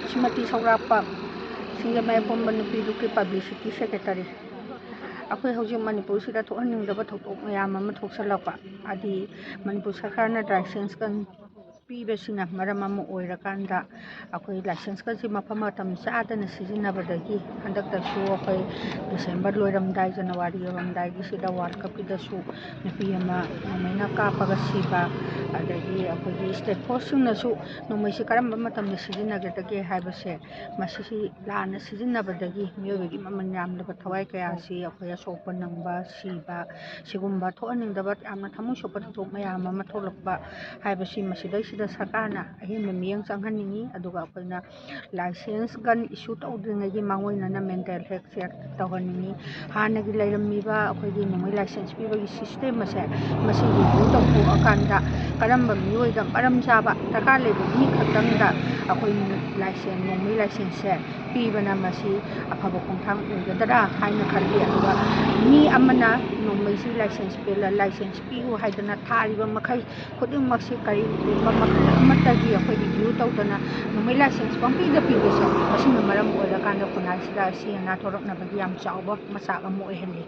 Srimati Saurapam, Singapore Manupiduki Publicity Secretary. Akwai hojik Manipur sida thohaningdaba thoktok mayam ama thoksalakpa adi Manipur Sarkarna license kan pibasina maram ama oirakanda akwai license kan si mafam matam chaadana sizinabadagi handaktasu akwai December loiramdai January yoramdai gi sida World Cup kidasu nupi ama nomaina kapaga siba adagi akwai state force nasu nomaisi karamba matamda sizinagdagi haibase masisi lana sizinabadagi miyogi maman yamdaba thawai kaya si akwai sopa nangba siba sigumba thohaningdaba yamna thamu sopa thok mayam ama tholakpa haibasi masidai sida sarkarna ahimba miyang changhaningi aduga akoina license gan issue tawdringai mangoinana mental health check tawhaningi hanagi leirammiba akoigi nomai license pibagi system ase masi review tawthokakanda karamba miyoida maram chaba darkar leba mi khaktangda akoi license nomai license se pibana masi afaba khongthang oigadara haina khalli aduga mi amana nomai si license pela license pihu haidana thariba makhai khudingmak si kari matagi akhoi review tawdana nomai license pangpida pibase masina maram oirakanda khunasida si na thoraknabagi yam chawba masak ama oihali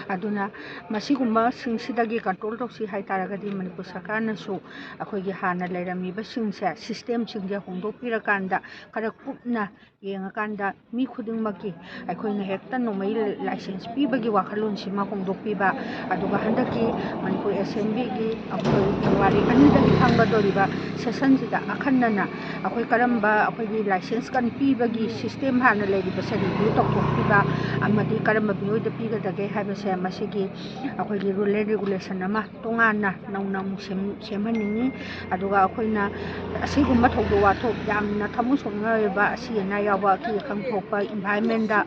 aduna masigumba singsidagi control tawsi haitaragadi Manipur Sarkarna su akhoigi hana leirammiba singse system singje hongdokpirakanda khara kupna yengakanda mi khudingmaki akhoina hekta nomai license pibagi wakhalon sima hongdokpiba aduga handaki Manipur Assembly gi akhoi January anidagi thanggadoriba session sida akhannana akhoi karamba akhoigi license kan pibagi system hana leiriba se review tawthokpiba amadi karamba biyoida pigadage haibase masigi akhoi rule and regulation ama tongana nauna semhaningi aduga akhoina asigumba thokdo wathok yamna thamu songnareba asina yawa ki khangthokpa environment da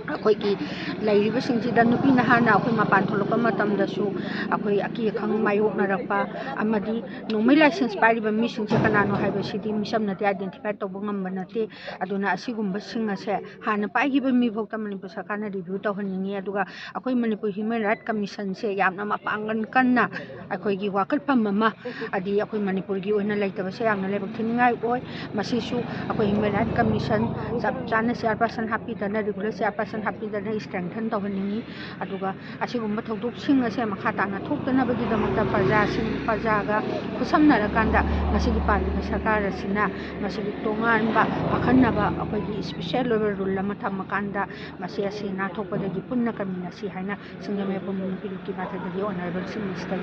akhoi lairiba singsida nupi nahana akhoi mapan tholokpa matamdasu akhoi aki khang mayok narakpa amadi nomai license pariba mi singse kanano haiba sidi misamnati identify tawba ngamba nate aduna asigumba singase hana paigiba mi bhokta Manipur Sarkarna review tawhaningi aduga akhoi Manipur Human Rights Commission se yamna mapangan kanna akhoi gi wakalpam mama adi akhoi Manipur gi oina laitaba se yamna lebak thiningai oi masisu akhoi Human Rights Commission chap chana chairperson happy dana regular chairperson happy dana strengthen tawhaningi aduga asigumba thodok sing ase makha tana thoktana bagi damakta parjaga khusamnarakanda masigi paliba sarkar asina masigi tonganba akhannaba akhoi gi special level rule lama thamakanda masi asina thokpadagi punna kamina si haina Singapore Manupiduki Mathadagi Honorable Minister